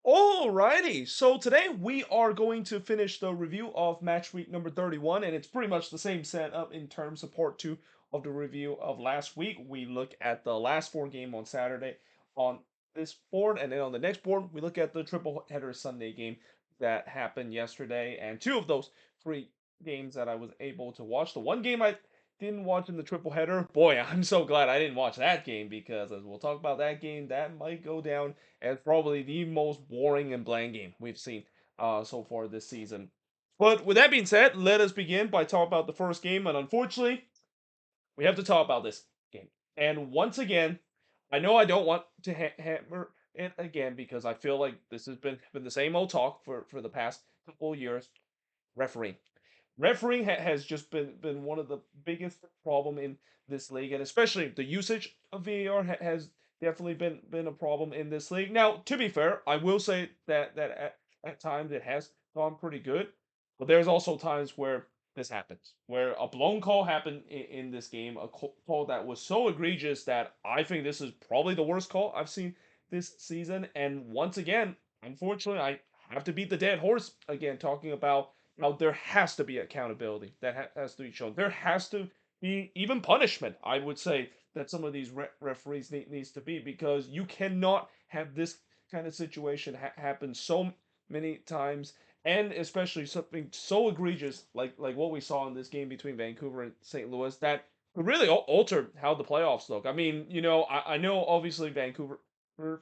Alrighty, so today we are going to finish the review of match week number 31, and it's pretty much the same setup in terms of part two of the review of last week. We look at the last four game on Saturday on this board, and then on the next board, we look at the triple header Sunday game that happened yesterday, and two of those three games that I was able to watch. The one game I didn't watch in the triple header, boy, I'm so glad I didn't watch that game because as we'll talk about that game, that might go down as probably the most boring and bland game we've seen so far this season. But with that being said, let us begin by talking about the first game. And unfortunately, we have to talk about this game. And once again, I know I don't want to hammer it again because I feel like this has been the same old talk for the past couple of years. Refereeing. Refereeing has just been one of the biggest problem in this league, and especially the usage of VAR has definitely been a problem in this league. Now, to be fair, I will say that at times it has gone pretty good, but there's also times where this happens, where a blown call happened in this game, a call that was so egregious that I think this is probably the worst call I've seen this season. And once again, unfortunately, I have to beat the dead horse again, talking about now there has to be accountability that has to be shown. There has to be even punishment. I would say that some of these referees needs to be because you cannot have this kind of situation happen so many times, and especially something so egregious like what we saw in this game between Vancouver and St. Louis that could really alter how the playoffs look. I mean, I know obviously Vancouver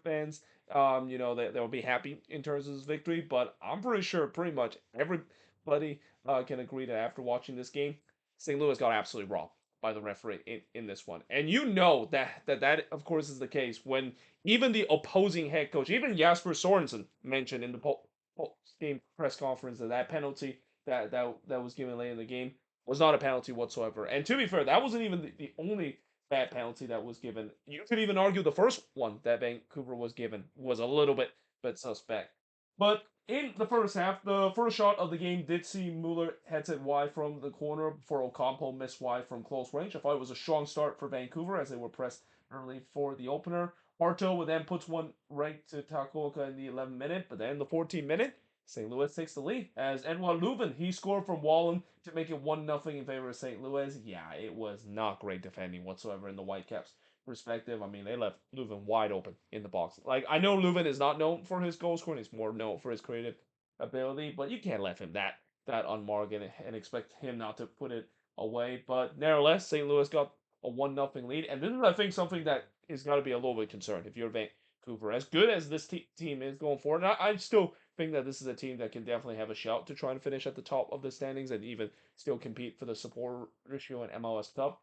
fans, they'll be happy in terms of this victory, but I'm pretty sure pretty much everybody can agree that after watching this game, St. Louis got absolutely robbed by the referee in this one. And you know that of course is the case when even the opposing head coach, even Jasper Sorensen mentioned in the post-game press conference that penalty that was given late in the game was not a penalty whatsoever. And to be fair, that wasn't even the only bad penalty that was given. You could even argue the first one that Vancouver was given was a little bit suspect. But in the first half, the first shot of the game did see Mueller heads it wide from the corner before Ocampo missed wide from close range. I thought it was a strong start for Vancouver as they were pressed early for the opener. Harto would then puts one right to Takoka in the 11th minute, but then in the 14th minute, St. Louis takes the lead as Edouard Leuven, he scored from Wallen to make it 1-0 in favor of St. Louis. Yeah, it was not great defending whatsoever in the Whitecaps perspective. I mean, they left Leuven wide open in the box. Like, I know Leuven is not known for his goal scoring, he's more known for his creative ability, but you can't let him that unmarked and expect him not to put it away. But nevertheless, St. Louis got a 1-0 lead, and this is, I think, something that is got to be a little bit concerned if you're Vancouver. As good as this team is going forward, and I still think that this is a team that can definitely have a shout to try and finish at the top of the standings and even still compete for the support ratio and MLS Cup.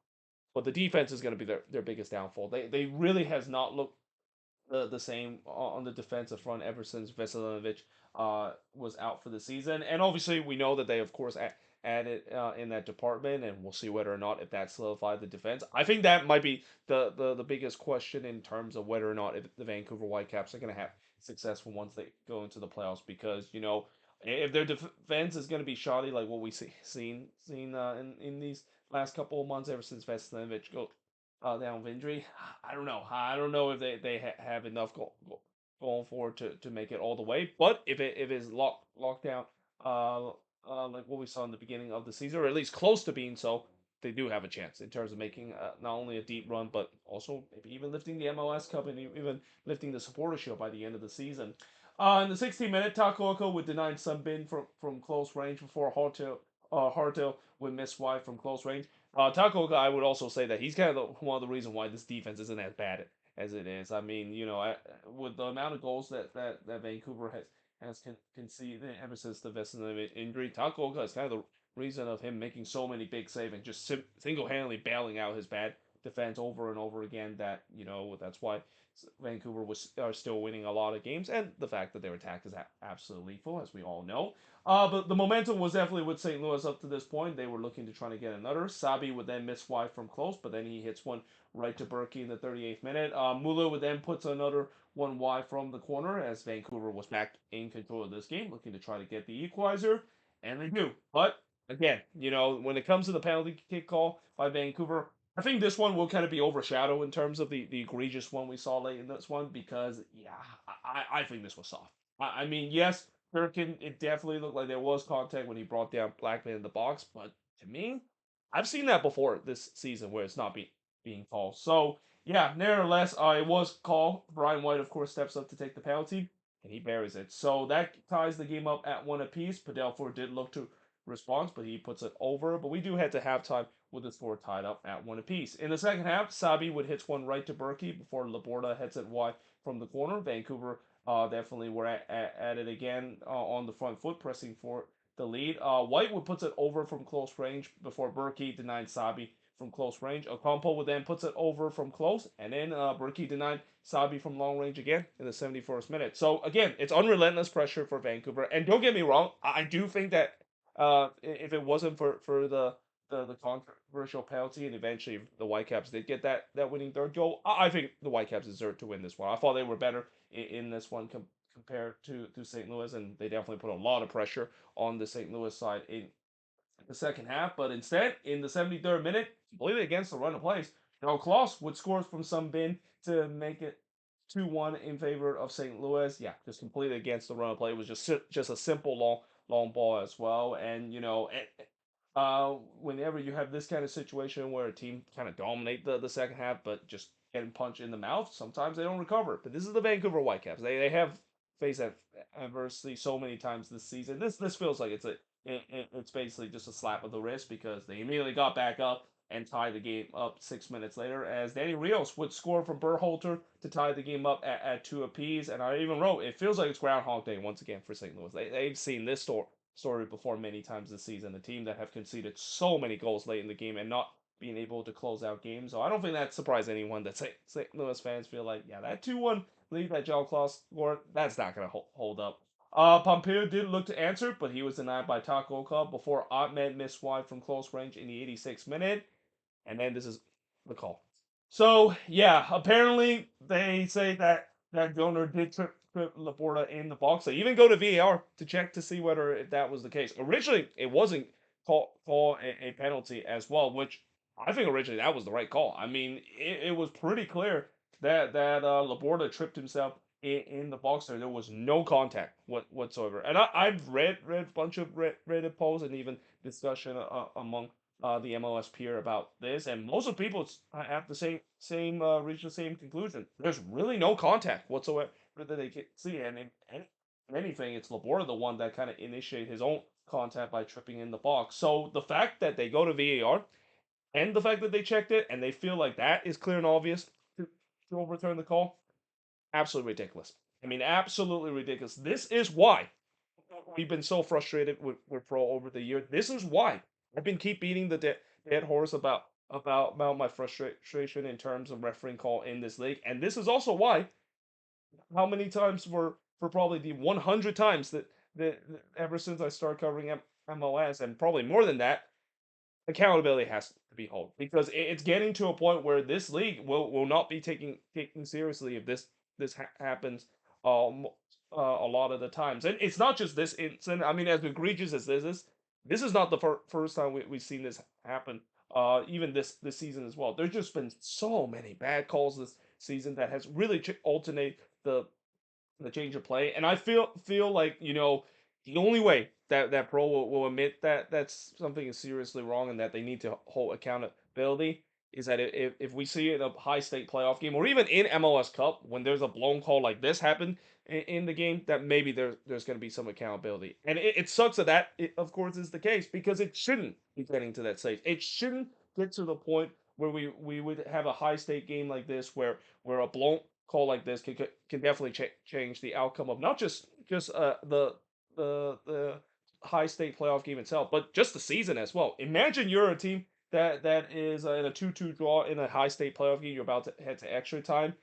But the defense is going to be their biggest downfall. They really has not looked the same on the defensive front ever since Veselinovic was out for the season. And obviously, we know that they, of course, added in that department, and we'll see whether or not if that solidified the defense. I think that might be the biggest question in terms of whether or not if the Vancouver Whitecaps are going to have successful once they go into the playoffs, because if their defense is going to be shoddy like what we seen in these last couple of months ever since Veselinovic down with injury. I don't know. I don't know if they have enough going forward to make it all the way. But if it's locked down, like what we saw in the beginning of the season, or at least close to being so, they do have a chance in terms of making not only a deep run, but also maybe even lifting the MLS Cup and even lifting the Supporter Shield by the end of the season. In the 16th minute, Takoka would deny sub in from close range before Hartel would miss wide from close range. Takoka, I would also say that he's kind of one of the reasons why this defense isn't as bad as it is. I mean, with the amount of goals that Vancouver has conceded ever since the Vesinovic injury, Takoka is kind of the reason of him making so many big saves and just single-handedly bailing out his bad defense over and over again. That's why Vancouver are still winning a lot of games, and the fact that their attack is absolutely lethal, as we all know. But the momentum was definitely with St. Louis up to this point. They were looking to try to get another. Sabi would then miss wide from close, but then he hits one right to Berkey in the 38th minute. Muller would then puts another one wide from the corner as Vancouver was back in control of this game, looking to try to get the equalizer, and they do. But again, when it comes to the penalty kick call by Vancouver, I think this one will kind of be overshadowed in terms of the egregious one we saw late in this one because, yeah, I think this was soft. I mean, yes, Durkin, it definitely looked like there was contact when he brought down Blackman in the box, but to me, I've seen that before this season where it's not being called. So, yeah, nevertheless, it was called. Brian White, of course, steps up to take the penalty, and he buries it. So that ties the game up at one apiece. Padelford did look to respond, but he puts it over. But we do head to halftime with the score tied up at one apiece. In the second half, Sabi would hit one right to Berkey before Laporta heads it wide from the corner. Vancouver definitely we're at it again on the front foot, pressing for the lead. Whitewood puts it over from close range before Berkey denied Sabi from close range. Ocampo would then puts it over from close, and then Berkey denied Sabi from long range again in the 71st minute. So again, it's unrelentless pressure for Vancouver. And don't get me wrong, I do think that if it wasn't for the controversial penalty, and eventually the Whitecaps did get that winning third goal, I think the Whitecaps deserved to win this one. I thought they were better in this one compared to St. Louis, and they definitely put a lot of pressure on the St. Louis side in the second half. But instead, in the 73rd minute, completely against the run of plays, Joe Klaus would score from some bin to make it 2-1 in favor of St. Louis. Yeah, just completely against the run of play. It was just a simple long ball as well. And whenever you have this kind of situation where a team kind of dominate the second half, but just getting punched in the mouth, sometimes they don't recover. But this is the Vancouver Whitecaps. They have faced adversity so many times this season. This feels like it's basically just a slap of the wrist because they immediately got back up and tied the game up 6 minutes later as Danny Rios would score from Berhalter to tie the game up at two apiece. And I even wrote, it feels like it's Groundhog Day once again for St. Louis. They've seen this story before many times this season. A team that have conceded so many goals late in the game and not being able to close out games. So I don't think that surprised anyone that St. Louis fans feel like, yeah, that 2-1 lead that John Klaus scored, that's not going to hold up. Pompeo did look to answer, but he was denied by Taco Club before Ahmed missed wide from close range in the 86th minute. And then this is the call. So yeah, apparently they say that Joner did trip Laporta in the box. They even go to VAR to check to see whether if that was the case. Originally, it wasn't call a penalty as well, which I think originally that was the right call. I mean, it was pretty clear that Laporta tripped himself in the box there. There was no contact whatsoever. And I've read a bunch of Reddit posts and even discussion among the MLS peer about this, and most of the people have the same reach the same conclusion. There's really no contact whatsoever that they can see, and in anything, it's Laborda the one that kind of initiate his own contact by tripping in the box. So the fact that they go to VAR and the fact that they checked it and they feel like that is clear and obvious to overturn the call, absolutely ridiculous. I mean, absolutely ridiculous. This is why we've been so frustrated with Pro over the year. This is why I've been keep beating the dead horse about my frustration in terms of refereeing call in this league, and this is also why how many times for probably the 100 times that ever since I started covering MLS, and probably more than that, accountability has to be held because it's getting to a point where this league will not be taken seriously if this happens um a lot of the times. And it's not just this incident. I mean, as egregious as this is not the first time we've seen this happen. Even this season as well. There's just been so many bad calls this season that has really alternate the change of play. And I feel like the only way that pro will admit that that's something is seriously wrong and that they need to hold accountability is that if we see it in a high stake playoff game or even in MLS Cup when there's a blown call like this happen in the game, that maybe there's going to be some accountability. And it sucks that it, of course, is the case because it shouldn't be getting to that stage. It shouldn't get to the point where we would have a high stake game like this where a blown call like this can definitely change the outcome of not just the high state playoff game itself, but just the season as well. Imagine you're a team that is in a 2-2 draw in a high state playoff game. You're about to head to extra time,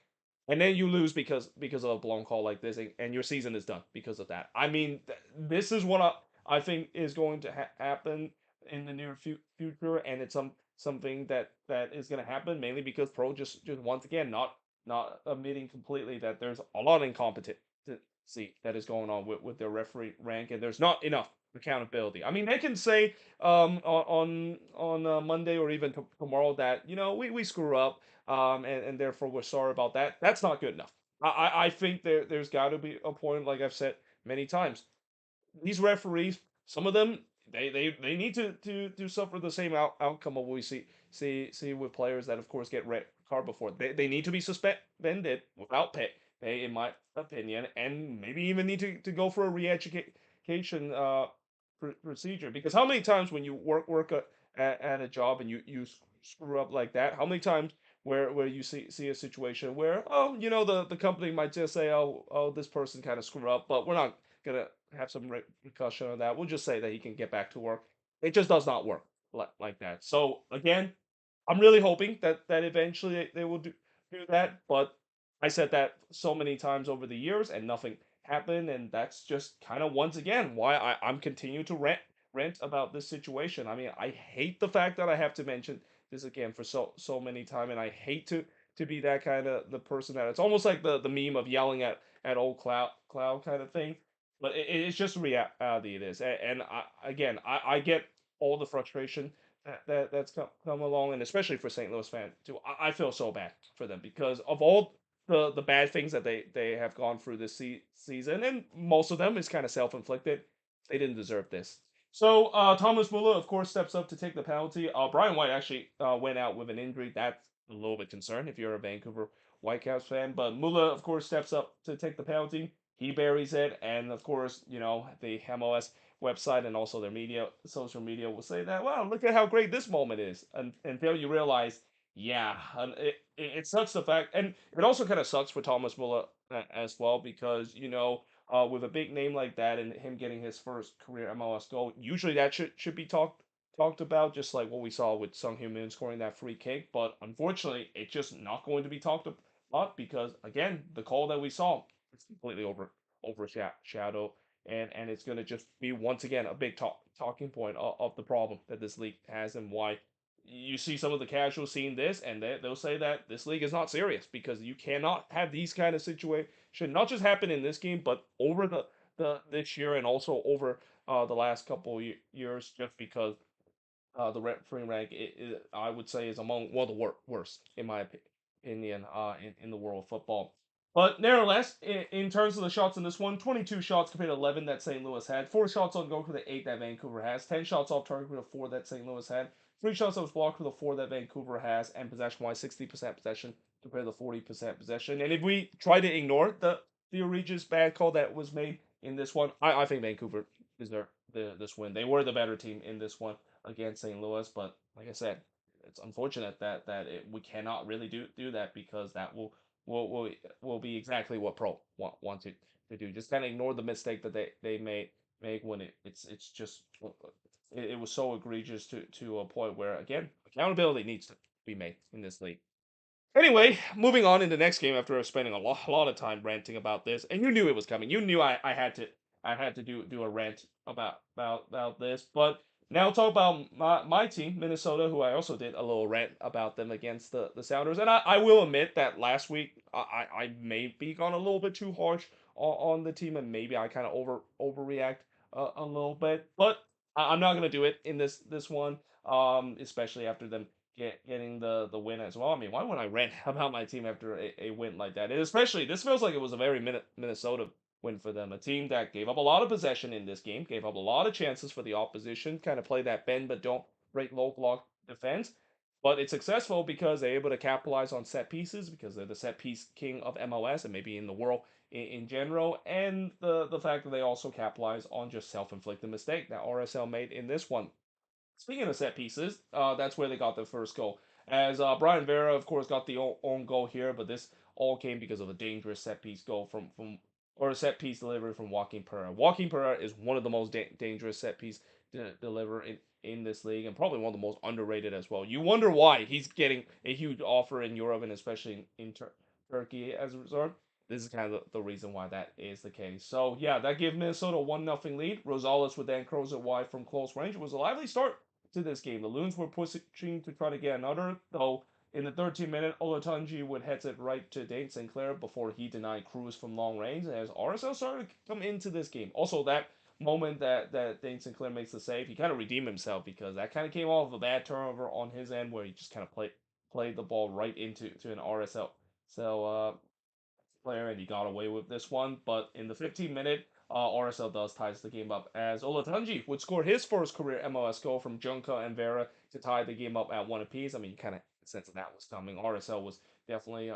and then you lose because of a blown call like this, and your season is done because of that. I mean, this is what I think is going to happen in the near future, and it's something that is going to happen mainly because pro just once again not admitting completely that there's a lot of incompetency that is going on with their referee rank, and there's not enough accountability. I mean, they can say on Monday or even tomorrow that we screw up and therefore we're sorry about that. That's not good enough. I think there's got to be a point, like I've said many times, these referees, some of them, they need to suffer the same outcome of what we see with players that of course get red card before. They need to be suspended without pay, in my opinion, and maybe even need to go for a re-education procedure. Because how many times when you work at a job and you screw up like that, how many times where you see a situation where, oh, the company might just say, oh, this person kind of screwed up, but we're not gonna have some repercussion on that. We'll just say that he can get back to work. It just does not work like that. So again, I'm really hoping that eventually they will do that. But I said that so many times over the years, and nothing happened. And that's just kind of once again why I'm continuing to rant about this situation. I mean, I hate the fact that I have to mention this again for so many times, and I hate to be that kind of the person that it's almost like the meme of yelling at old cloud kind of thing. But it's just reality. It is, and I get all the frustration that's come along, and especially for St. Louis fans too. I feel so bad for them because of all the bad things that they have gone through this season, and most of them is kind of self inflicted. They didn't deserve this. So Thomas Muller, of course, steps up to take the penalty. Brian White actually went out with an injury. That's a little bit concerned if you're a Vancouver Whitecaps fan. But Muller, of course, steps up to take the penalty. He buries it, and of course, the MLS website and also their social media will say that, wow, look at how great this moment is, and until you realize, yeah, and it sucks the fact, and it also kind of sucks for Thomas Muller as well because with a big name like that and him getting his first career MLS goal, usually that should be talked about, just like what we saw with Sung Hyun Min scoring that free kick. But unfortunately, it's just not going to be talked about because again, the call that we saw is completely overshadowed, and it's going to just be once again a big talking point of the problem that this league has and why you see some of the casuals seeing this and they'll say that this league is not serious because you cannot have these kind of situations not just happen in this game but over the this year and also over the last couple years just because the referee rank I would say is among one of the worst in my opinion in the world of football. But nevertheless, in terms of the shots in this one, 22 shots compared to 11 that St. Louis had, 4 shots on goal for the 8 that Vancouver has, 10 shots off target for the 4 that St. Louis had, 3 shots that was blocked for the 4 that Vancouver has, and possession-wise, 60% possession compared to 40% possession. And if we try to ignore the egregious bad call that was made in this one, I think Vancouver deserved this win. They were the better team in this one against St. Louis. But like I said, it's unfortunate we cannot really do that because that will be exactly what Pro want to do. Just kind of ignore the mistake that they make when it's just it was so egregious to a point where again accountability needs to be made in this league. Anyway, moving on in the next game after spending a lot of time ranting about this, and you knew it was coming. You knew I had to do a rant about this. But now talk about my team, Minnesota, who I also did a little rant about them against the Sounders. And I will admit that last week I may be gone a little bit too harsh on the team, and maybe I kind of overreact a little bit. But I'm not gonna do it in this one, especially after them getting the win as well. I mean, why would I rant about my team after a win like that? And especially, this feels like it was a very Minnesota win for them. A team that gave up a lot of possession in this game, gave up a lot of chances for the opposition, kind of play that bend but don't break low block defense. But it's successful because they're able to capitalize on set pieces because they're the set piece king of MLS and maybe in the world in general. And the fact that they also capitalize on just self-inflicted mistake that RSL made in this one. Speaking of set pieces, that's where they got their first goal. As Brian Vera, of course, got the own goal here, but this all came because of a dangerous set piece goal from or a set piece delivery from Joaquin Pereira. Joaquin Pereira is one of the most dangerous set piece deliver in this league, and probably one of the most underrated as well. You wonder why he's getting a huge offer in Europe and especially in Turkey as a result. This is kind of the reason why that is the case. So yeah, that gave Minnesota a 1-0 lead. Rosales would then cross it wide from close range. It was a lively start to this game. The Loons were pushing to try to get another, though in the 13th minute, Olatunji would head it right to Dane Sinclair before he denied Cruz from long range as RSL started to come into this game. Also, that moment that Dane Sinclair makes the save, he kind of redeemed himself because that kind of came off of a bad turnover on his end where he just kind of played the ball right into an RSL player, and he got away with this one. But in the 15th minute, RSL does ties the game up as Olatunji would score his first career MLS goal from Junka and Vera to tie the game up at one apiece. I mean, kind of sense that was coming. RSL was definitely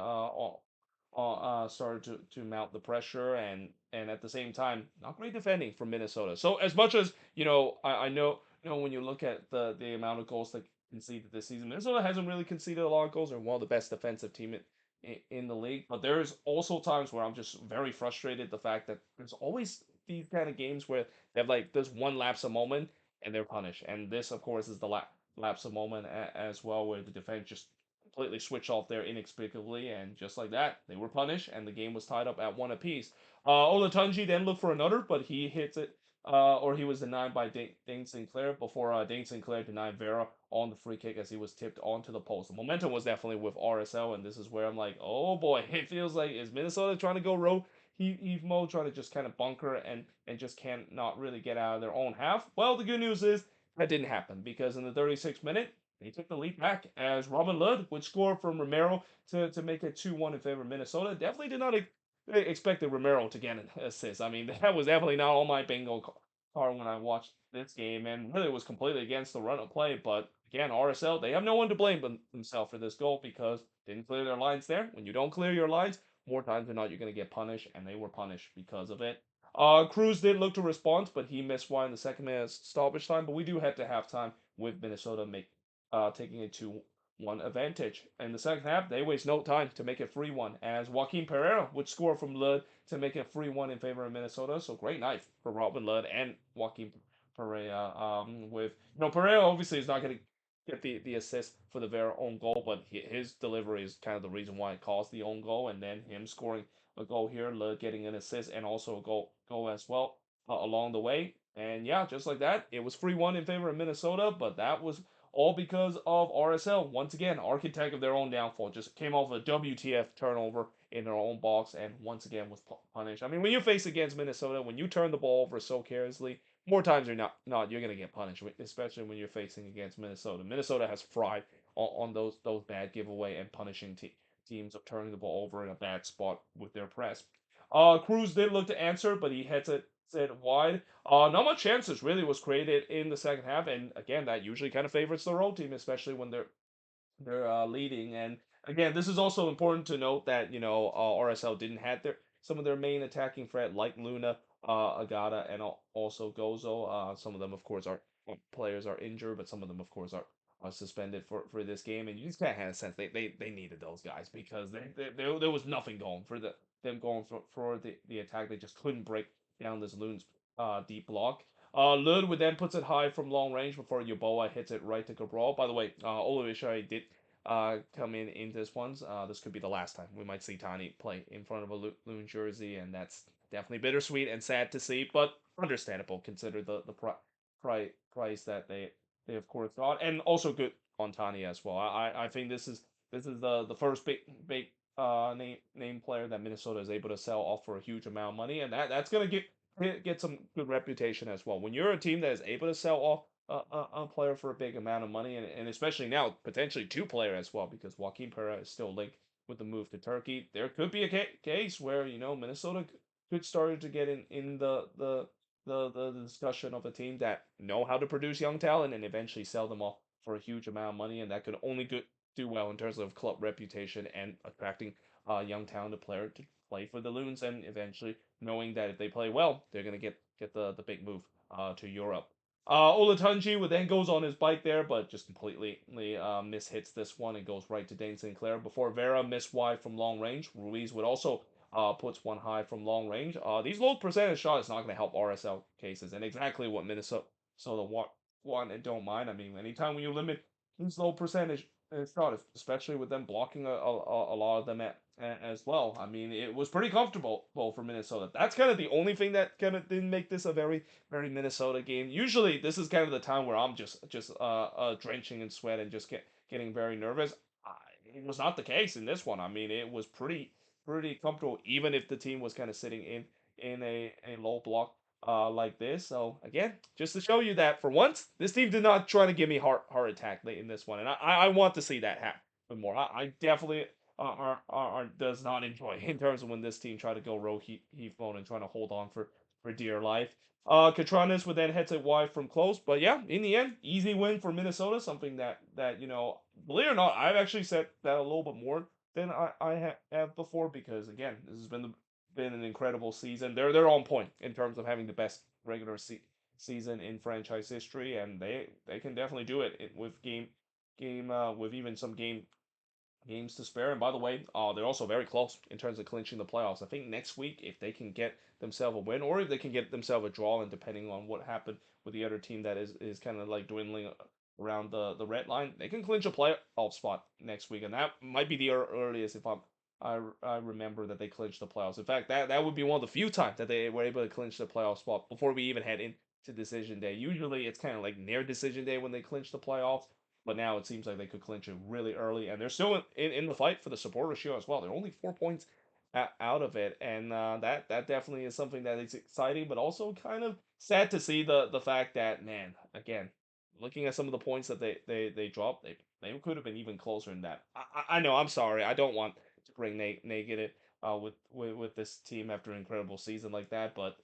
started to mount the pressure, and at the same time not great defending from Minnesota. So as much as I know when you look at the amount of goals that conceded this season, Minnesota hasn't really conceded a lot of goals. They're one of the best defensive team in the league. But there's also times where I'm just very frustrated the fact that there's always these kind of games where they have like this one lapse of moment and they're punished. And this, of course, is the lapse of moment as well, where the defense just completely switched off there inexplicably, and just like that, they were punished, and the game was tied up at one apiece. Olatunji then looked for another, but he hits it, or he was denied by Dane Sinclair before Dane Sinclair denied Vera on the free kick as he was tipped onto the post. The momentum was definitely with RSL, and this is where I'm like, oh boy, it feels like is Minnesota trying to go rogue heave mode, trying to just kind of bunker and just can't not really get out of their own half. Well, the good news is that didn't happen because in the 36th minute they took the lead back as Robin Lod would score from Romero to make it 2-1 in favor of Minnesota. Definitely did not expected Romero to get an assist. I mean, that was definitely not on my bingo card when I watched this game, and really was completely against the run of play. But again, RSL, they have no one to blame but themselves for this goal because didn't clear their lines there. When you don't clear your lines, more times than not, you're going to get punished, and they were punished because of it. Cruz did look to respond, but he missed one in the second minute stoppage time. But we do head to halftime with Minnesota taking it to one advantage. In the second half, they waste no time to make it 3-1 as Joaquin Pereira would score from Lud to make it 3-1 in favor of Minnesota. So great night for Robin Lud and Joaquin Pereira. With Pereira obviously is not going to get the assist for the Vera own goal, but his delivery is kind of the reason why it caused the own goal, and then him scoring a goal here, Lud getting an assist and also a goal as well along the way. And yeah, just like that, it was 3-1 in favor of Minnesota, but that was all because of RSL. Once again, architect of their own downfall. Just came off a WTF turnover in their own box and once again was punished. I mean, when you face against Minnesota, when you turn the ball over so carelessly, more times than not you're gonna get punished, especially when you're facing against Minnesota. Minnesota has fried on those bad giveaway and punishing teams of turning the ball over in a bad spot with their press. Cruz did look to answer, but he heads it wide. Not much chances really was created in the second half, and again, that usually kind of favors the road team, especially when they're leading. And again, this is also important to note that RSL didn't have some of their main attacking threat like Luna, Agata, and also Gozo. Some of them, of course, are players are injured, but some of them, of course, are suspended for this game. And you just kind of had a sense they needed those guys because there was nothing going for them going for the attack. They just couldn't break down this Loon's deep block. Lud would then puts it high from long range before Yoboa hits it right to Cabral. By the way, Olivishai did come in this ones. This could be the last time we might see Tani play in front of a Loon jersey, and that's definitely bittersweet and sad to see, but understandable consider price that they of course got, and also good on Tani as well. I think this is the first big name player that Minnesota is able to sell off for a huge amount of money, and that's gonna get some good reputation as well. When you're a team that is able to sell off a player for a big amount of money, and especially now potentially two player as well, because Joaquin Pereira is still linked with the move to Turkey. There could be a case where Minnesota could start to get in the discussion of a team that know how to produce young talent and eventually sell them off for a huge amount of money, and that could only do well in terms of club reputation and attracting young talented player to play for the Loons, and eventually knowing that if they play well, they're gonna get the big move to Europe. Olatunji would then goes on his bike there, but just completely mishits this one and goes right to Dane Sinclair before Vera missed wide from long range. Ruiz would also puts one high from long range. These low percentage shots is not going to help RSL cases, and exactly what Minnesota want and don't mind. I mean, anytime when you limit these low percentage shots, especially with them blocking a lot of them as well. I mean, it was pretty comfortable for Minnesota. That's kind of the only thing that kind of didn't make this a very Minnesota game. Usually, this is kind of the time where I'm just drenching in sweat and just getting very nervous. It was not the case in this one. I mean, it was pretty comfortable, even if the team was kind of sitting in a low block like this. So again, just to show you that for once, this team did not try to give me heart attack late in this one, and I want to see that happen more. I definitely does not enjoy in terms of when this team try to go rogue heave mode and trying to hold on for dear life. Katranis would then head to wide from close, but yeah, in the end, easy win for Minnesota. Something that believe it or not, I've actually said that a little bit more than have before because again, this has been an incredible season. They're on point in terms of having the best regular season in franchise history, and they can definitely do it with with even some games to spare. And by the way, they're also very close in terms of clinching the playoffs. I think next week, if they can get themselves a win, or if they can get themselves a draw, and depending on what happened with the other team that is kind of like dwindling around the red line, they can clinch a playoff spot next week, and that might be the earliest if I remember that they clinched the playoffs. In fact, that would be one of the few times that they were able to clinch the playoff spot before we even head into decision day. Usually, it's kind of like near decision day when they clinch the playoffs. But now it seems like they could clinch it really early, and they're still in the fight for the supporter shield as well. They're only 4 points out of it, and that definitely is something that is exciting, but also kind of sad to see the fact that man, again, looking at some of the points that they dropped, they could have been even closer than that. I know. I'm sorry. I don't want to bring negative with this team after an incredible season like that, but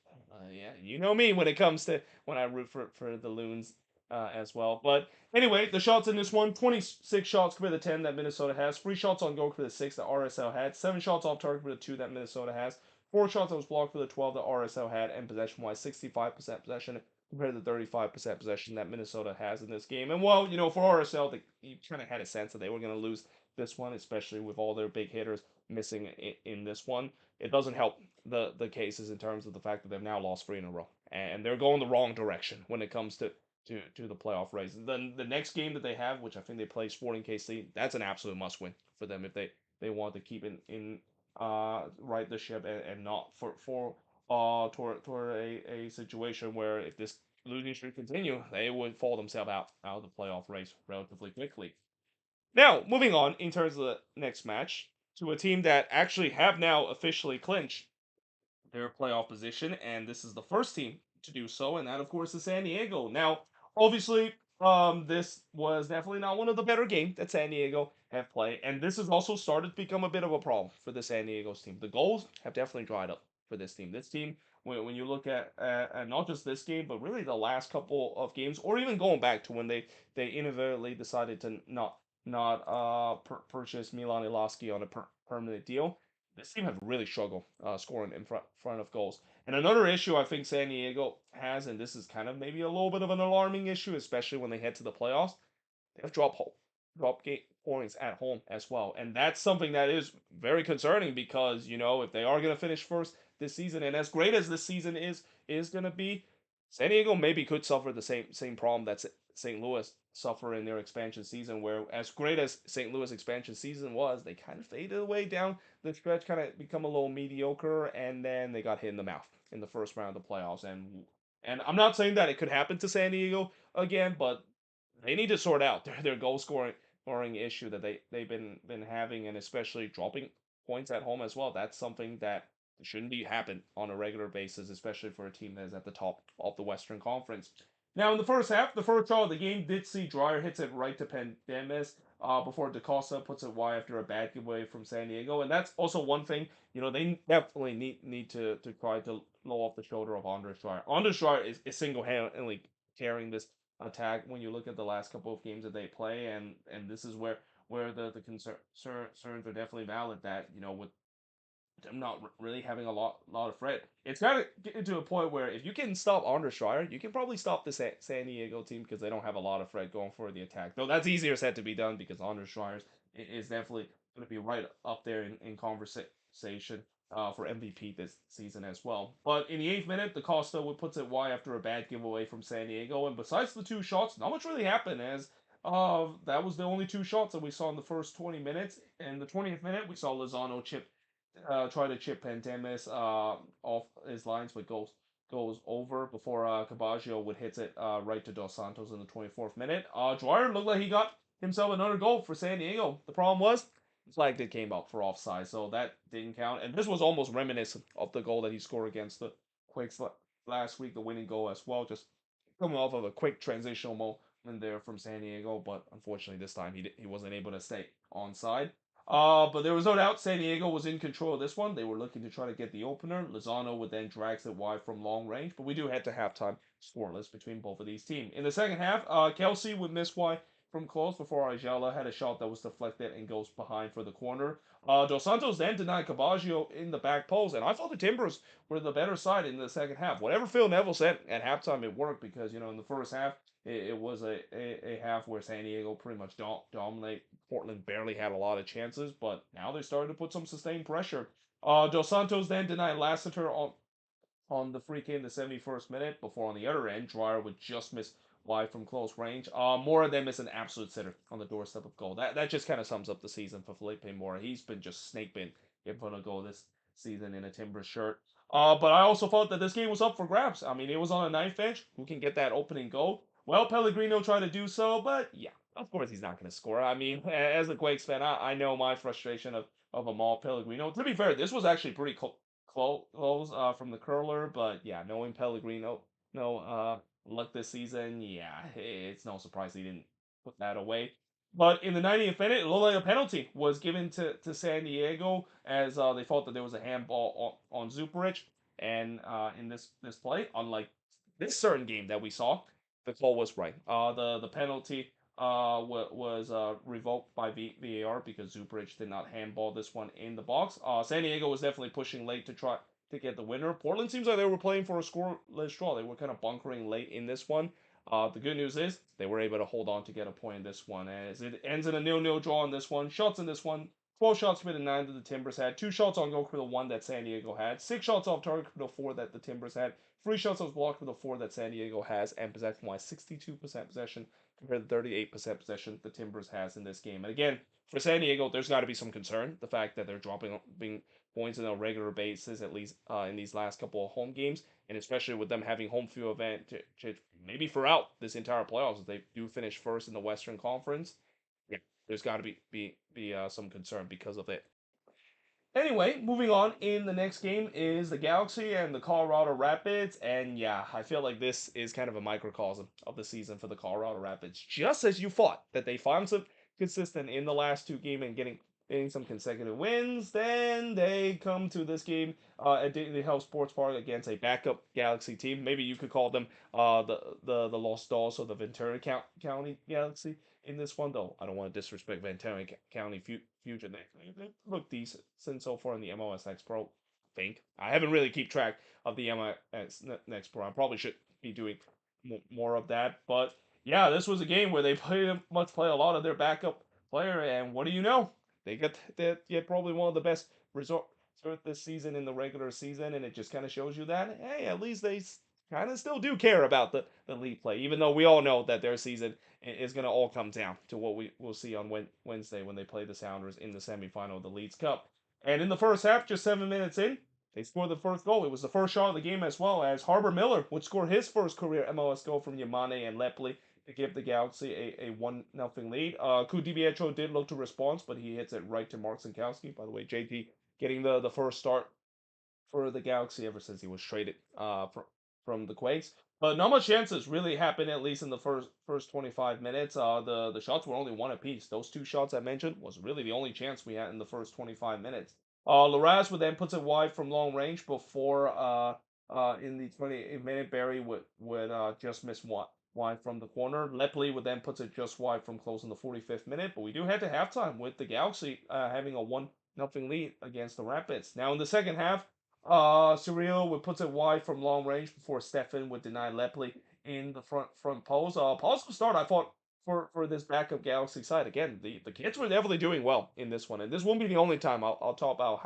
yeah, you know me when it comes to when I root for the Loons as well. But anyway, the shots in this one 26 shots compared to 10 that Minnesota has, 3 shots on goal for the 6 that RSL had, 7 shots off target for the 2 that Minnesota has, 4 shots that was blocked for the 12 that RSL had, and possession wise, 65% possession compared to the 35% possession that Minnesota has in this game. And well, for RSL, you kind of had a sense that they were going to lose this one, especially with all their big hitters missing in this one. It doesn't help the cases in terms of the fact that they've now lost 3 in a row, and they're going the wrong direction when it comes to the playoff race. Then the next game that they have, which I think they play Sporting KC, that's an absolute must win for them if they want to keep in right the ship and not for toward a situation where if this losing streak continue, they would fall themselves out of the playoff race relatively quickly. Now, moving on in terms of the next match to a team that actually have now officially clinched their playoff position, and this is the first team to do so, and that of course is San Diego. Now, obviously, this was definitely not one of the better games that San Diego have played, and this has also started to become a bit of a problem for the San Diego's team. The goals have definitely dried up for this team. This team, when you look at not just this game, but really the last couple of games, or even going back to when they inadvertently decided to not purchase Milan Ilaski on a permanent deal, this team have really struggled scoring in front of goals. And another issue I think San Diego has, and this is kind of maybe a little bit of an alarming issue, especially when they head to the playoffs, they have drop game points at home as well, and that's something that is very concerning because if they are going to finish first this season, and as great as this season is going to be, San Diego maybe could suffer the same problem that St. Louis suffer in their expansion season, where as great as St. Louis expansion season was, they kind of faded away down the stretch, kind of become a little mediocre, and then they got hit in the mouth in the first round of the playoffs. And I'm not saying that it could happen to San Diego again, but they need to sort out their goal scoring issue that they've been having, and especially dropping points at home as well. That's something that shouldn't be happen on a regular basis, especially for a team that is at the top of the Western Conference. Now, in the first half, the first shot of the game did see Dreyer hits it right to Pandemis before DaCosta puts it wide after a bad giveaway from San Diego. And that's also one thing, they definitely need to try to blow off the shoulder of Andres Dreyer. Andres Dreyer is single-handedly carrying this attack when you look at the last couple of games that they play, and this is where the concerns are definitely valid, that with them not really having a lot of threat. It's got to get to a point where if you can stop Anders Schreier, you can probably stop the San Diego team because they don't have a lot of threat going for the attack. Though that's easier said to be done because Anders Schreier is definitely going to be right up there in conversation for MVP this season as well. But in the 8th minute, the Costa would puts it wide after a bad giveaway from San Diego, and besides the 2 shots, not much really happened as that was the only 2 shots that we saw in the first 20 minutes. In the 20th minute, we saw Lozano try to chip Pantemis off his lines, but goes over before Cabaggio would hit it right to Dos Santos in the 24th minute. Dwyer looked like he got himself another goal for San Diego. The problem was the flag did came up for offside, so that didn't count. And this was almost reminiscent of the goal that he scored against the Quakes last week, the winning goal as well, just coming off of a quick transitional moment there from San Diego. But unfortunately, this time he wasn't able to stay onside. But there was no doubt San Diego was in control of this one. They were looking to try to get the opener. Lozano would then drag it wide from long range, but we do head to halftime scoreless between both of these teams. In the second half, Kelsey would miss wide from close before Ayala had a shot that was deflected and goes behind for the corner. Dos Santos then denied Cabaggio in the back post, and I thought the Timbers were the better side in the second half. Whatever Phil Neville said at halftime, it worked because in the first half it was a half where San Diego pretty much dominate. Portland barely had a lot of chances, but now they're starting to put some sustained pressure. Dos Santos then denied Lassiter on the free kick in the 71st minute before on the other end, Dwyer would just miss wide from close range. Mora then missed an absolute sitter on the doorstep of goal. That just kind of sums up the season for Felipe Mora. He's been just snake bit in front of goal this season in a Timbers shirt. But I also thought that this game was up for grabs. I mean, it was on a ninth inch. Who can get that opening goal? Well, Pellegrino tried to do so, but yeah, of course he's not going to score. I mean, as a Quakes fan, I know my frustration of Amal Pellegrino. To be fair, this was actually pretty close from the curler, but yeah, knowing Pellegrino, no luck this season, yeah, it's no surprise he didn't put that away. But in the 90th minute, it looked like a penalty was given to San Diego as they thought that there was a handball on Zuperich, and in this play, unlike this certain game that we saw, the call was right. The penalty was revoked by VAR because Zubrich did not handball this one in the box. San Diego was definitely pushing late to try to get the winner. Portland seems like they were playing for a scoreless draw. They were kind of bunkering late in this one. The good news is they were able to hold on to get a point in this one, as it ends in a 0-0 draw in this one. Shots in this one. 12 shots for the 9 that the Timbers had, 2 shots on goal for the 1 that San Diego had, 6 shots off target for the 4 that the Timbers had, 3 shots off block for the 4 that San Diego has, and possession-wise, 62% possession compared to 38% possession the Timbers has in this game. And again, for San Diego, there's got to be some concern. The fact that they're dropping points on a regular basis, at least in these last couple of home games, and especially with them having home field advantage maybe throughout this entire playoffs, if they do finish first in the Western Conference, yeah, there's got to be some concern because of it. Anyway, moving on, in the next game is the Galaxy and the Colorado Rapids. And yeah, I feel like this is kind of a microcosm of the season for the Colorado Rapids. Just as you thought that they found some consistent in the last two games and getting some consecutive wins, then they come to this game at Dignity Health Sports Park against a backup Galaxy team. Maybe you could call them the Lost Dolls of the Ventura County Galaxy in this one, though. I don't want to disrespect Ventura County future. They look decent so far in the MLS Next Pro. I think I haven't really keep track of the MLS Next Pro. I probably should be doing more of that. But yeah, this was a game where they play a lot of their backup player, and what do you know? They get probably one of the best resort this season in the regular season, and it just kind of shows you that hey, at least they kind of still do care about the league play, even though we all know that their season is going to all come down to what we will see on Wednesday when they play the Sounders in the semifinal of the Leeds Cup. And in the first half, just 7 minutes in, they scored the first goal. It was the first shot of the game as well, as Harbor Miller would score his first career MLS goal from Yamane and Lepli to give the Galaxy a 1-0 lead. Kudibietro did look to respond, but he hits it right to Mark Zinkowski. By the way, JT getting the first start for the Galaxy ever since he was traded from the Quakes. But not much chances really happened, at least in the first 25 minutes. The shots were only one apiece. Those two shots I mentioned was really the only chance we had in the first 25 minutes. Larraz would then puts it wide from long range before in the 28-minute Barry would just miss wide from the corner. Lepli would then puts it just wide from close in the 45th minute. But we do head to halftime with the Galaxy having a 1-0 lead against the Rapids. Now in the second half, Cirillo would put it wide from long range before Stefan would deny Lepli in the front post. Positive start, I thought, for this backup Galaxy side. Again, the kids were definitely doing well in this one, and this won't be the only time I'll talk about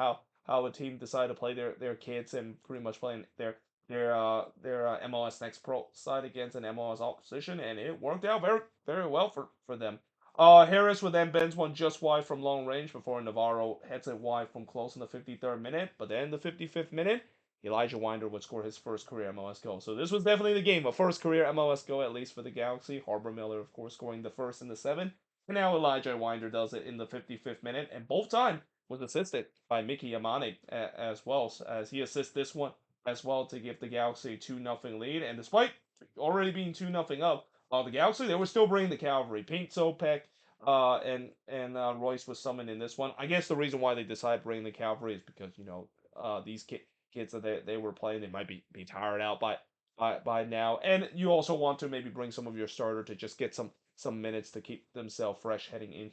how a team decided to play their kids and pretty much playing their MLS Next Pro side against an MLS opposition, and it worked out very well for them. Harris would then bend one just wide from long range before Navarro heads it wide from close in the 53rd minute. But then the 55th minute, Elijah Winder would score his first career MLS goal. So this was definitely the game, a first career MLS goal at least for the Galaxy. Harbor Miller, of course, scoring the first in the 7th. And now Elijah Winder does it in the 55th minute, and both time was assisted by Mickey Yamane as well, as he assists this one as well to give the Galaxy a 2-0 lead. And despite already being 2-0 up, the Galaxy, they were still bringing the cavalry. Paint Sopek, and Royce was summoned in this one. I guess the reason why they decided to bring the Cavalry is because these kids that they were playing, they might be tired out by now, and you also want to maybe bring some of your starter to just get some minutes to keep themselves fresh heading in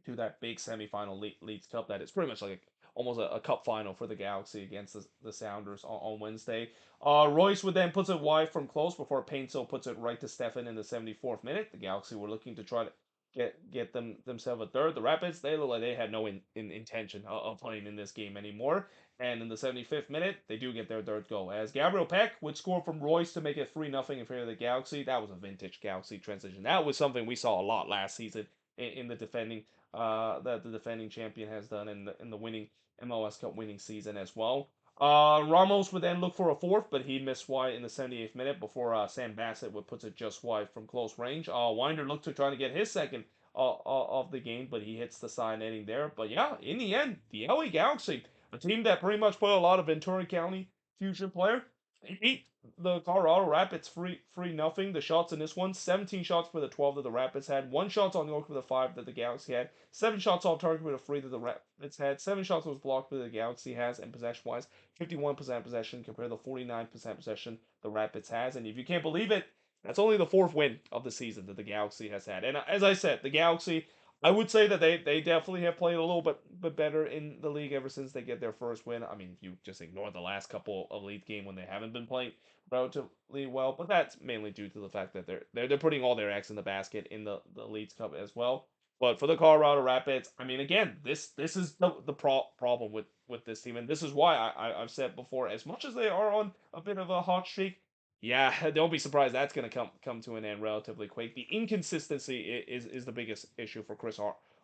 to that big semifinal Leagues Cup that is pretty much like almost a cup final for the Galaxy against the Sounders on Wednesday. Royce would then puts it wide from close before Painso puts it right to Stefan in the 74th minute. The Galaxy were looking to try to get themselves a third. The Rapids, they look like they had no intention of playing in this game anymore. And in the 75th minute, they do get their third goal as Gabriel Peck would score from Royce to make it 3-0 in favor of the Galaxy. That was a vintage Galaxy transition. That was something we saw a lot last season in the defending that the defending champion has done in the winning MLS Cup winning season as well. Ramos would then look for a fourth, but he missed wide in the 78th minute before Sam Bassett would put it just wide from close range. Winder looked to try to get his second of the game, but he hits the side netting there. But yeah, in the end, the LA Galaxy, a team that pretty much put a lot of Ventura County future player, they beat the Colorado Rapids 3-0. The shots in this one, 17 shots for the 12 that the Rapids had, 1 shot on goal for the 5 that the Galaxy had, 7 shots off target for the 3 that the Rapids had, 7 shots was blocked for the Galaxy has, and possession-wise, 51% possession compared to 49% possession the Rapids has. And if you can't believe it, that's only the 4th win of the season that the Galaxy has had. And as I said, the Galaxy, I would say that they definitely have played a little bit better in the league ever since they get their first win. I mean, if you just ignore the last couple of league game when they haven't been playing relatively well, but that's mainly due to the fact that they're putting all their eggs in the basket in the Leagues Cup as well. But for the Colorado Rapids, I mean, again, this is the problem with this team, and this is why I've said before, as much as they are on a bit of a hot streak, yeah, don't be surprised that's going to come to an end relatively quick. The inconsistency is the biggest issue for Chris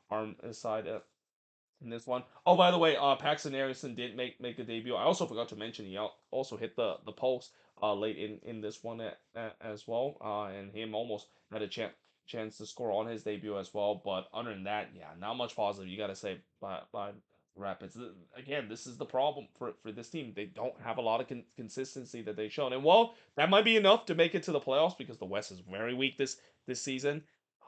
Arm side in this one. Oh, by the way, Paxton Harrison did make a debut. I also forgot to mention he also hit the post late in this one as well. And him almost had a chance to score on his debut as well. But other than that, yeah, not much positive you got to say by Rapids. Again, this is the problem for this team. They don't have a lot of consistency that they've shown. And while that might be enough to make it to the playoffs because the West is very weak this season,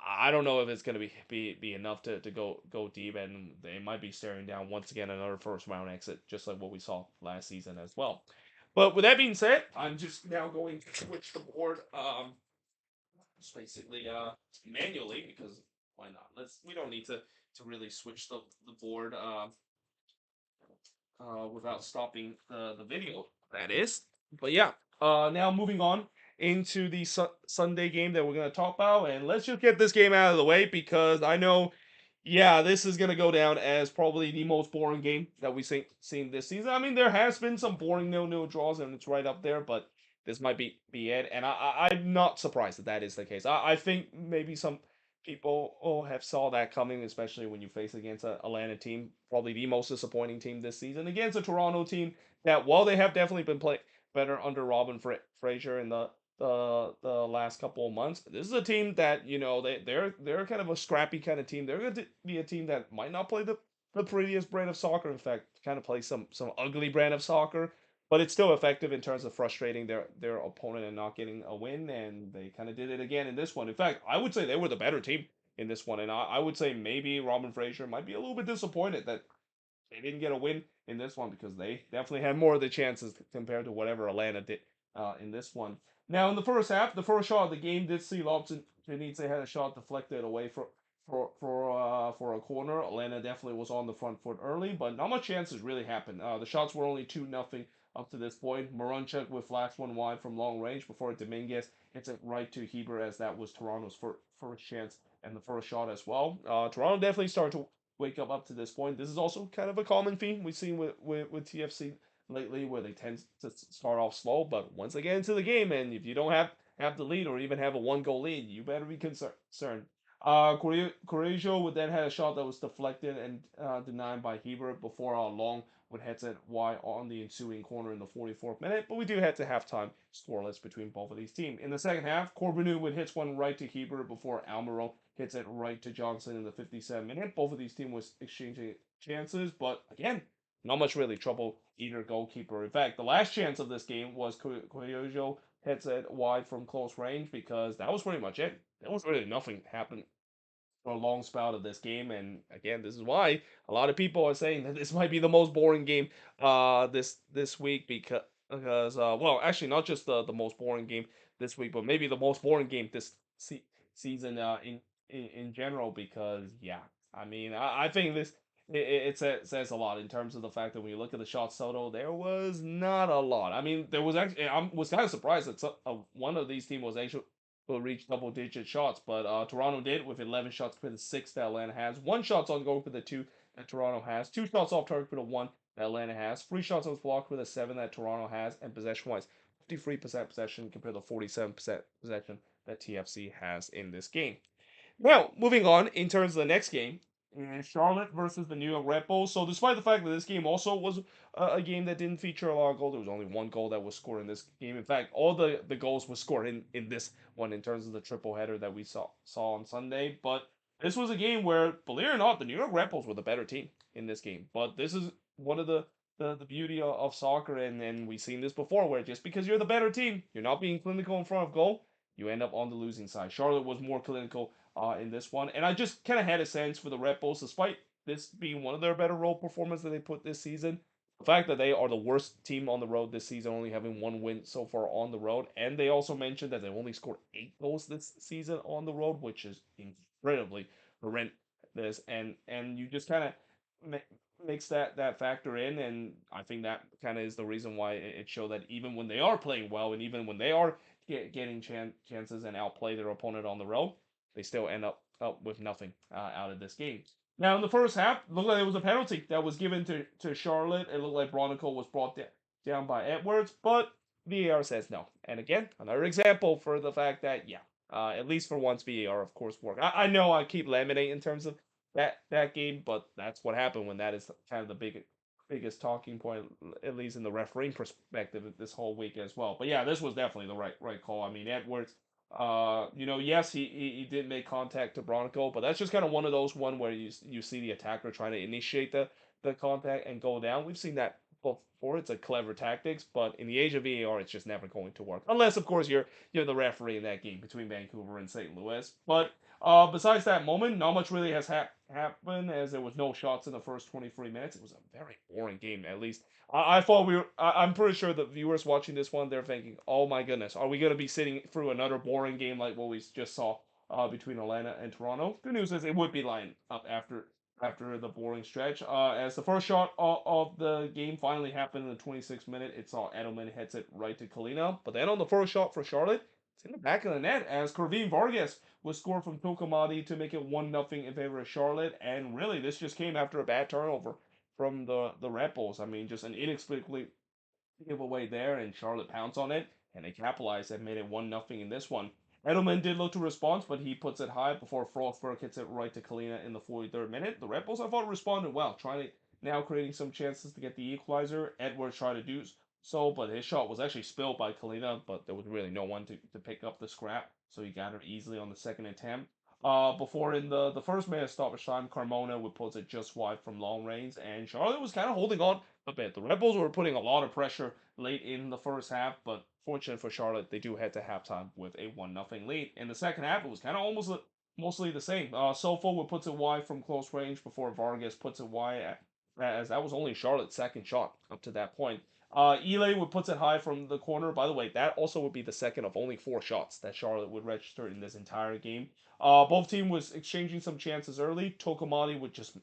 I don't know if it's going to be enough to go deep, and they might be staring down once again another first round exit, just like what we saw last season as well. But with that being said, I'm just now going to switch the board, just basically manually because why not? We don't need to really switch the board without stopping the video. That is. But yeah, now moving on into the Sunday game that we're gonna talk about, and let's just get this game out of the way because I know, yeah, this is gonna go down as probably the most boring game that we've seen this season. I mean, there has been some boring 0-0 draws, and it's right up there, but this might be it, and I'm not surprised that is the case. I think maybe some people have saw that coming, especially when you face against a Atlanta team, probably the most disappointing team this season, against a Toronto team that while they have definitely been playing better under Robin Fraser in the last couple of months, this is a team that they're kind of a scrappy kind of team. They're going to be a team that might not play the prettiest brand of soccer. In fact, kind of play some ugly brand of soccer, but it's still effective in terms of frustrating their opponent and not getting a win. And they kind of did it again in this one. In fact, I would say they were the better team in this one, and I would say maybe Robin Fraser might be a little bit disappointed that they didn't get a win in this one because they definitely had more of the chances compared to whatever Atlanta did in this one. Now in the first half, the first shot of the game did see Lobson Benitez had a shot deflected away for a corner. Atlanta definitely was on the front foot early, but not much chances really happened. The shots were only 2-0 up to this point. Moronchuk with flash one wide from long range before Dominguez hits it right to Heber as that was Toronto's first chance and the first shot as well. Toronto definitely started to wake up to this point. This is also kind of a common theme we've seen with TFC lately, where they tend to start off slow, but once they get into the game, and if you don't have the lead or even have a 1 goal lead, you better be concerned. Courageous would then had a shot that was deflected and denied by Hebert before Long would head it wide on the ensuing corner in the 44th minute. But we do head to halftime scoreless between both of these teams. In the second half, Corbinu would hit one right to Hebert before Almiron hits it right to Johnson in the 57th minute. Both of these teams was exchanging chances, but again, not much really trouble either goalkeeper. In fact, the last chance of this game was Coyojo hits it wide from close range because that was pretty much it. There was really nothing happening for a long spout of this game, and again, this is why a lot of people are saying that this might be the most boring game this week because well, actually not just the most boring game this week, but maybe the most boring game this season in general because yeah, I mean I think it says a lot in terms of the fact that when you look at the shots total, there was not a lot. I mean, there was actually I was kind of surprised that one of these teams was actually will reach double-digit shots, but Toronto did with 11 shots for the six that Atlanta has, one shots on goal for the two that Toronto has, two shots off target for the one that Atlanta has, three shots on block for the seven that Toronto has, and possession-wise, 53% possession compared to 47% possession that TFC has in this game. Now, moving on in terms of the next game, Charlotte versus the New York Red Bulls. So, despite the fact that this game also was a game that didn't feature a lot of goals, there was only one goal that was scored in this game. In fact, all the goals were scored in this one in terms of the triple header that we saw on Sunday. But this was a game where, believe it or not, the New York Red Bulls were the better team in this game. But this is one of the beauty of soccer, and we've seen this before, where just because you're the better team, you're not being clinical in front of goal, you end up on the losing side. Charlotte was more clinical in this one. And I just kind of had a sense for the Red Bulls, despite this being one of their better role performances that they put this season. The fact that they are the worst team on the road this season, only having one win so far on the road. And they also mentioned that they only scored 8 goals this season on the road, which is incredibly horrendous. And you just kind of makes that factor in, and I think that kind of is the reason why it showed that even when they are playing well, and even when they are getting chances and outplay their opponent on the road, they still end up with nothing out of this game. Now, in the first half, it looked like there was a penalty that was given to Charlotte. It looked like Bronico was brought down by Edwards, but VAR says no. And again, another example for the fact that, yeah, at least for once, VAR, of course, work. I know I keep laminating in terms of that game, but that's what happened when that is kind of the biggest talking point, at least in the refereeing perspective, this whole week as well. But yeah, this was definitely the right call. I mean, Edwards, yes, he did make contact to Bronco, but that's just kind of one of those one where you see the attacker trying to initiate the contact and go down. We've seen that before. It's a clever tactics, but in the age of VAR, it's just never going to work unless, of course, you're the referee in that game between Vancouver and St. Louis. But besides that moment, not much really has happened as there was no shots in the first 23 minutes. It was a very boring game, at least. I thought we were. I'm pretty sure the viewers watching this one, they're thinking, "Oh my goodness, are we going to be sitting through another boring game like what we just saw between Atlanta and Toronto?" Good news is it would be lined up after the boring stretch. As the first shot of the game finally happened in the 26th minute, it saw Edelman hits it right to Kalina. But then on the first shot for Charlotte, it's in the back of the net as Kervin Vargas was scored from Tokamati to make it 1-0 in favor of Charlotte. And really, this just came after a bad turnover from the Red Bulls. I mean, just an inexplicably giveaway there, and Charlotte pounced on it, and they capitalized and made it 1-0 in this one. Edelman did look to respond, but he puts it high before Frostberg hits it right to Kalina in the 43rd minute. The Red Bulls, I thought, responded well, trying to now creating some chances to get the equalizer. Edwards tried to do so, but his shot was actually spilled by Kalina, but there was really no one to pick up the scrap, so he got her easily on the second attempt. Before in the first minute stoppage time, Carmona would put it just wide from long range, and Charlotte was kind of holding on a bit. The Red Bulls were putting a lot of pressure late in the first half, but fortunate for Charlotte, they do head to halftime with a 1-0 lead. In the second half, it was kind of almost mostly the same. Sofo would put it wide from close range before Vargas puts it wide, as that was only Charlotte's second shot up to that point. Ely would put it high from the corner. By the way, that also would be the second of only 4 shots that Charlotte would register in this entire game. Both team was exchanging some chances early. Tokomati would just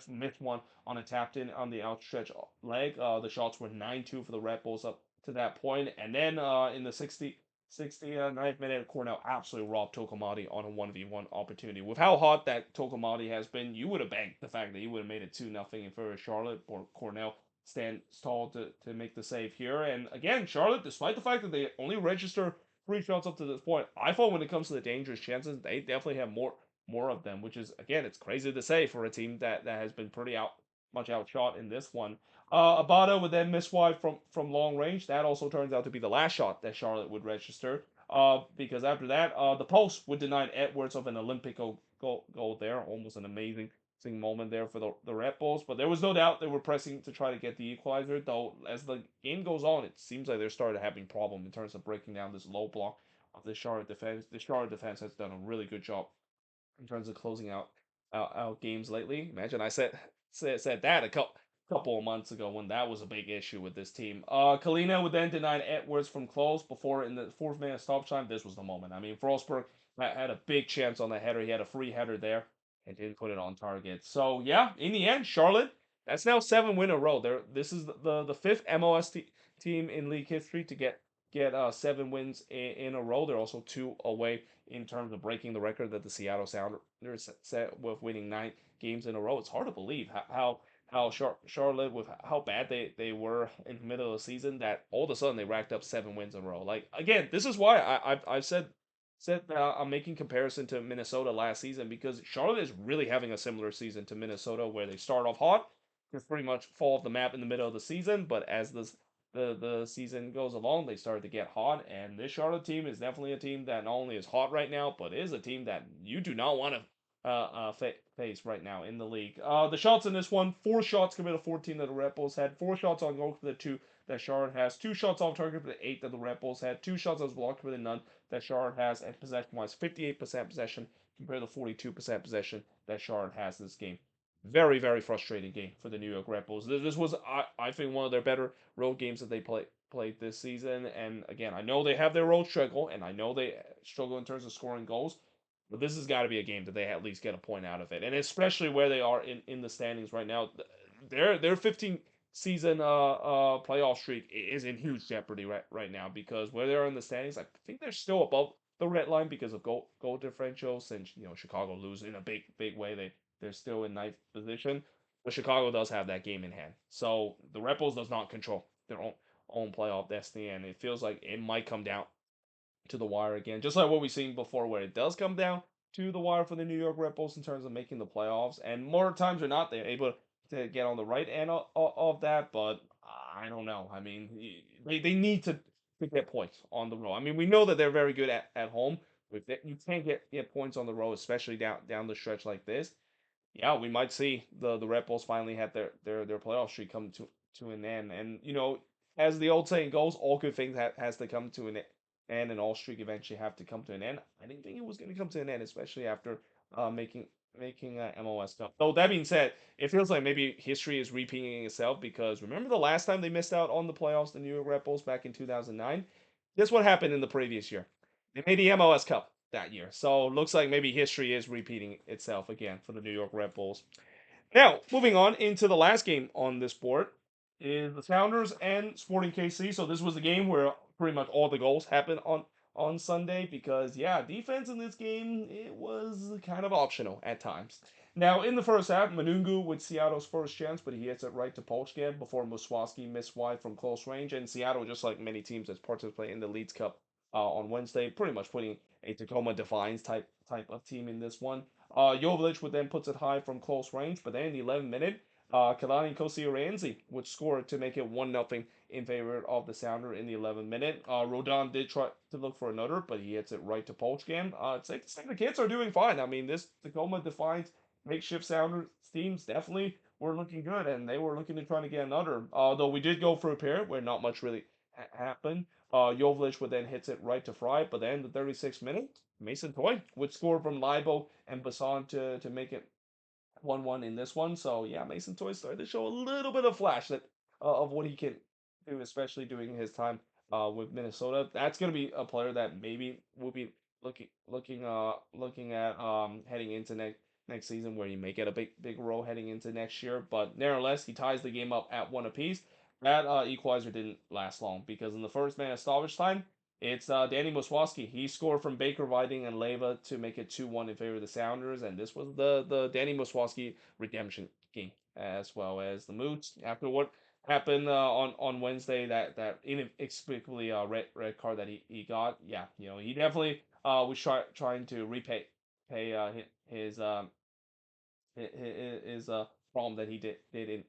miss one on a tapped in on the outstretched leg. The shots were 9-2 for the Red Bulls up to that point. And then in the 69th minute, Cornell absolutely robbed Tokomati on a 1v1 opportunity. With how hot that Tokomati has been, you would have banked the fact that he would have made it 2-0 in favor of Charlotte, or Cornell stands tall to make the save here. And again, Charlotte, despite the fact that they only register 3 shots up to this point, I thought when it comes to the dangerous chances, they definitely have more of them, which is again, it's crazy to say for a team that has been pretty much outshot in this one. Abada would then miss wide from long range. That also turns out to be the last shot that Charlotte would register. Because after that, the post would deny Edwards of an Olympic goal there. Almost an amazing moment there for the Red Bulls. But there was no doubt they were pressing to try to get the equalizer. Though as the game goes on, it seems like they're starting having problem in terms of breaking down this low block of the Charlotte defense. The Charlotte defense has done a really good job in terms of closing out games lately. Imagine I said that a couple of months ago when that was a big issue with this team. Kalina would then deny Edwards from close before in the fourth minute stop time. This was the moment. I mean, Frostberg had a big chance on the header. He had a free header there and didn't put it on target. So yeah, in the end, Charlotte. That's now 7 win in a row. This is the fifth MLS team in league history to get 7 wins in a row. They're also 2 away in terms of breaking the record that the Seattle Sounders set with winning 9 games in a row. It's hard to believe how Charlotte, with how bad they were in the middle of the season, that all of a sudden they racked up 7 wins in a row. Like, again, this is why I've said that I'm making comparison to Minnesota last season, because Charlotte is really having a similar season to Minnesota, where they start off hot, just pretty much fall off the map in the middle of the season, but as the season goes along, they start to get hot, and this Charlotte team is definitely a team that not only is hot right now, but is a team that you do not want to face right now in the league. The shots in this one: 4 shots committed to 14 that the Red Bulls had, 4 shots on goal for the 2 that Charlotte has, 2 shots off target for the 8 that the Red Bulls had, 2 shots as blocked for the none that Charlotte has, and possession-wise, 58% possession compared to 42% possession that Charlotte has this game. Very, very frustrating game for the New York Red Bulls. This was, I think, one of their better road games that they played this season. And again, I know they have their road struggle, and I know they struggle in terms of scoring goals, but this has got to be a game that they at least get a point out of it. And especially where they are in the standings right now, their 15 season playoff streak is in huge jeopardy right now, because where they are in the standings, I think they're still above the red line because of goal differential, since Chicago lose in a big way. They're still in ninth position, but Chicago does have that game in hand. So the Red Bulls does not control their own playoff destiny, and it feels like it might come down to the wire again, just like what we've seen before, where it does come down to the wire for the New York Red Bulls in terms of making the playoffs. And more times than not, they're able to get on the right end of that. But I don't know. I mean, they need to get points on the road. I mean, we know that they're very good at home. But you can't get points on the road, especially down the stretch like this. Yeah, we might see the Red Bulls finally had their playoff streak come to an end. And as the old saying goes, all good things has to come to an end, and all streak eventually have to come to an end. I didn't think it was going to come to an end, especially after making MLS Cup. Though that being said, it feels like maybe history is repeating itself, because remember the last time they missed out on the playoffs, the New York Red Bulls, back in 2009? Guess what happened in the previous year? They made the MLS Cup that year. So looks like maybe history is repeating itself again for the New York Red Bulls. Now, moving on into the last game on this board is the Sounders and Sporting KC. So this was the game where pretty much all the goals happened on Sunday, because yeah, defense in this game, it was kind of optional at times. Now, in the first half, Manungu with Seattle's first chance, but he hits it right to Polchgeb before Muswaski missed wide from close range. And Seattle, just like many teams that participate in the Leeds Cup on Wednesday, pretty much putting a Tacoma Defiance type of team in this one. Jovic would then puts it high from close range, but then in the 11th minute, Kalani Kosciuszko would score to make it 1-0 in favor of the Sounder in the 11th minute. Rodon did try to look for another, but he hits it right to Polchgem. It's like the kids are doing fine. I mean, this Tacoma Defiance makeshift Sounder teams definitely were looking good, and they were looking to try to get another. Though we did go for a pair where not much really happened. Jovic would then hits it right to Fry, but then the 36th minute, Mason Toy would score from Libo and Basson to make it 1-1 in this one. So yeah, Mason Toy started to show a little bit of flash that of what he can do, especially during his time with Minnesota. That's gonna be a player that maybe will be looking at heading into next season, where he may get a big role heading into next year. But nevertheless, he ties the game up at 1 apiece. That equalizer didn't last long, because in the first man of stoppage time, it's Danny Muswaski. He scored from Baker Viding and Leva to make it 2-1 in favor of the Sounders, and this was the Danny Muswaski redemption game, as well as the Moods. After what happened on Wednesday, that inexplicably red card that he got, yeah, he definitely was trying to pay his problem that he did in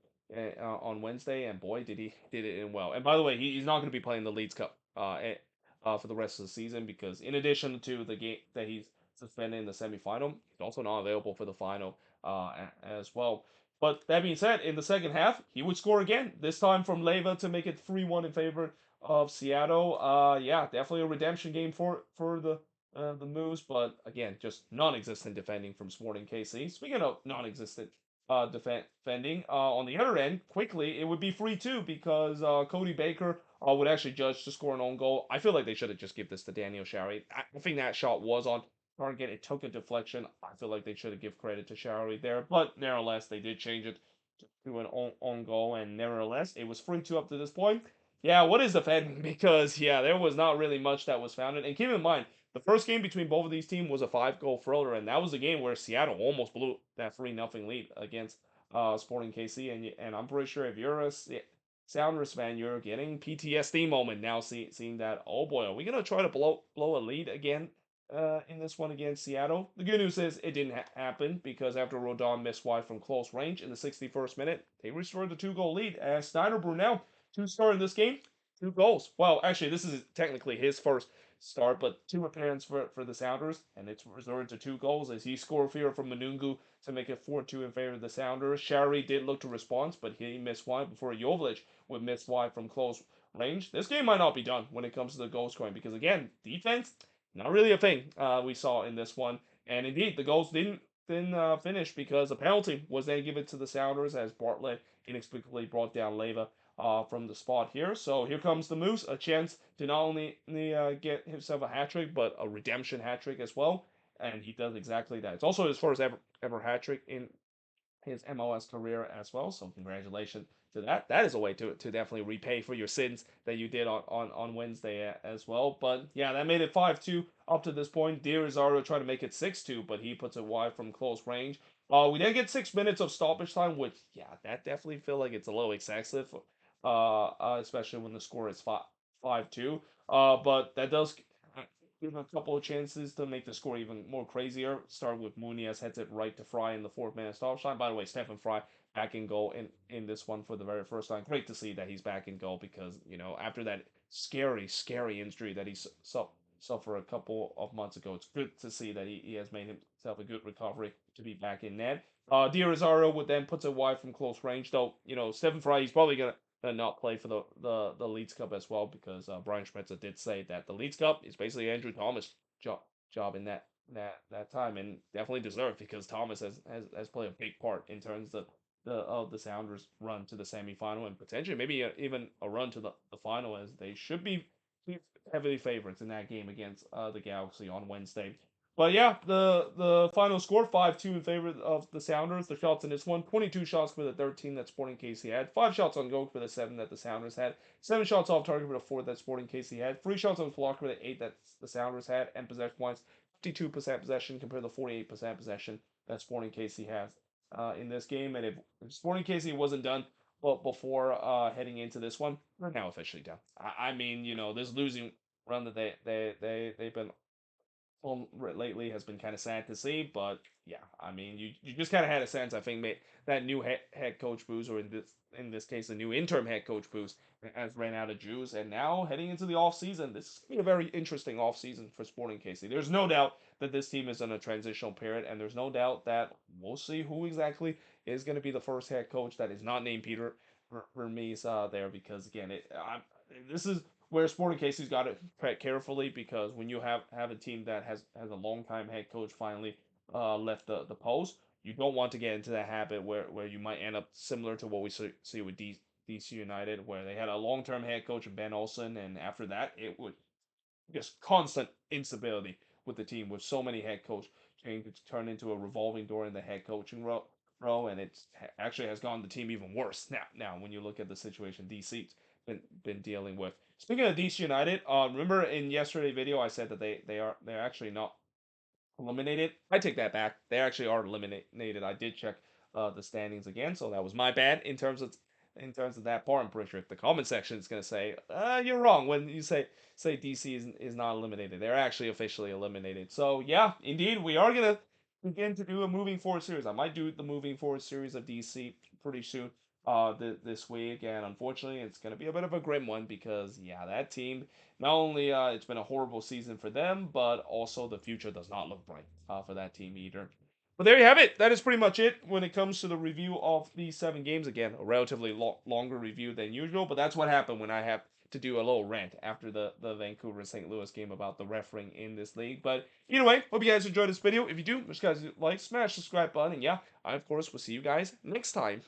on Wednesday, and boy, did it in well. And by the way, he's not going to be playing the Leeds Cup for the rest of the season, because in addition to the game that he's suspended in the semifinal, he's also not available for the final as well. But that being said, in the second half, he would score again, this time from Leva to make it 3-1 in favor of Seattle. Yeah, definitely a redemption game for the Moose, but again, just non-existent defending from Sporting KC. Speaking of non-existent defending, on the other end, quickly it would be free too because Cody Baker would actually judge to score an own goal. I feel like they should have just give this to Daniel Sharry. I think that shot was on target. It took a deflection. I feel like they should have give credit to Sharry there, but nevertheless they did change it to an own goal, and nevertheless it was free two up to this point. Yeah, what is defending? Because yeah, there was not really much that was founded. And keep in mind, the first game between both of these teams was a 5 goal thriller, and that was a game where Seattle almost blew that 3-0 lead against Sporting KC. And I'm pretty sure if you're a Sounders fan, you're getting PTSD moment now, seeing that, oh boy, are we gonna try to blow a lead again in this one against Seattle? The good news is it didn't happen because after Rodon missed wide from close range in the 61st minute, they restored the 2 goal lead as Snyder Brunel, 2 star in this game, 2 goals. Well, actually, this is technically his first start, but 2 appearances for the Sounders, and it's resorted to 2 goals as he scored fear from Manungu to make it 4-2 in favor of the Sounders. Shari did look to respond, but he missed wide before Jovic would miss wide from close range. This game might not be done when it comes to the goal scoring because, again, defense, not really a thing we saw in this one. And indeed, the goals didn't finish because a penalty was then given to the Sounders as Bartlett inexplicably brought down Leva from the spot here. So here comes the Moose, a chance to not only get himself a hat trick, but a redemption hat trick as well. And he does exactly that. It's also his first ever hat trick in his MLS career as well. So congratulations to that. That is a way to definitely repay for your sins that you did on Wednesday as well. But yeah, that made it 5-2 up to this point. Dirizardo tried to make it 6-2, but he puts it wide from close range. We then get 6 minutes of stoppage time, which yeah, that definitely feel like it's a little excessive. Especially when the score is 5-2. But that does give a couple of chances to make the score even more crazier. Start with Muniz heads it right to Fry in the 4th minute stop shot. By the way, Stephen Fry back in goal in this one for the very first time. Great to see that he's back in goal because after that scary injury that he suffered a couple of months ago, it's good to see that he has made himself a good recovery to be back in net. Di Rosario would then puts it wide from close range, though. Stephen Fry, he's probably gonna not play for the Leeds Cup as well because Brian Schmetzer did say that the Leeds Cup is basically Andrew Thomas' job in that time, and definitely deserved because Thomas has played a big part in terms of the Sounders run to the semifinal and potentially maybe even a run to the final, as they should be heavily favorites in that game against the Galaxy on Wednesday. But yeah, the final score 5-2 in favor of the Sounders. The shots in this one, 22 shots for the 13 that Sporting KC had, 5 shots on goal for the 7 that the Sounders had, 7 shots off target for the 4 that Sporting KC had, 3 shots on block for the 8 that the Sounders had, and possession points 52% possession compared to the 48% possession that Sporting KC has in this game. And if Sporting KC wasn't done well before heading into this one, they're now officially done. I mean, this losing run that they've been lately has been kind of sad to see, but yeah, I mean, you just kind of had a sense. I think that new head coach boost, or in this case, the new interim head coach boost, has ran out of juice, and now heading into the off season, this is gonna be a very interesting off season for Sporting KC. There's no doubt that this team is in a transitional period, and there's no doubt that we'll see who exactly is going to be the first head coach that is not named Peter Vermees there, because again, this is where Sporting KC's got it carefully because when you have a team that has a long time head coach finally left the post, you don't want to get into that habit where you might end up similar to what we see with DC United, where they had a long term head coach Ben Olsen, and after that it would just constant instability with the team, with so many head coach changes to turn into a revolving door in the head coaching row, and it actually has gone the team even worse now when you look at the situation DC's been dealing with. Speaking of DC United, remember in yesterday's video I said that they're actually not eliminated. I take that back. They actually are eliminated. I did check the standings again, so that was my bad in terms of that part. I'm pretty sure if the comment section is gonna say, you're wrong when you say DC is not eliminated. They're actually officially eliminated. So yeah, indeed, we are gonna begin to do a moving forward series. I might do the moving forward series of DC pretty soon. This week, and unfortunately, it's gonna be a bit of a grim one because yeah, that team, not only it's been a horrible season for them, but also the future does not look bright for that team either. But there you have it. That is pretty much it when it comes to the review of these 7 games. Again, a relatively longer review than usual, but that's what happened when I have to do a little rant after the Vancouver St. Louis game about the refereeing in this league. But either way, hope you guys enjoyed this video. If you do, make sure you guys like, smash the subscribe button, and yeah, I of course will see you guys next time.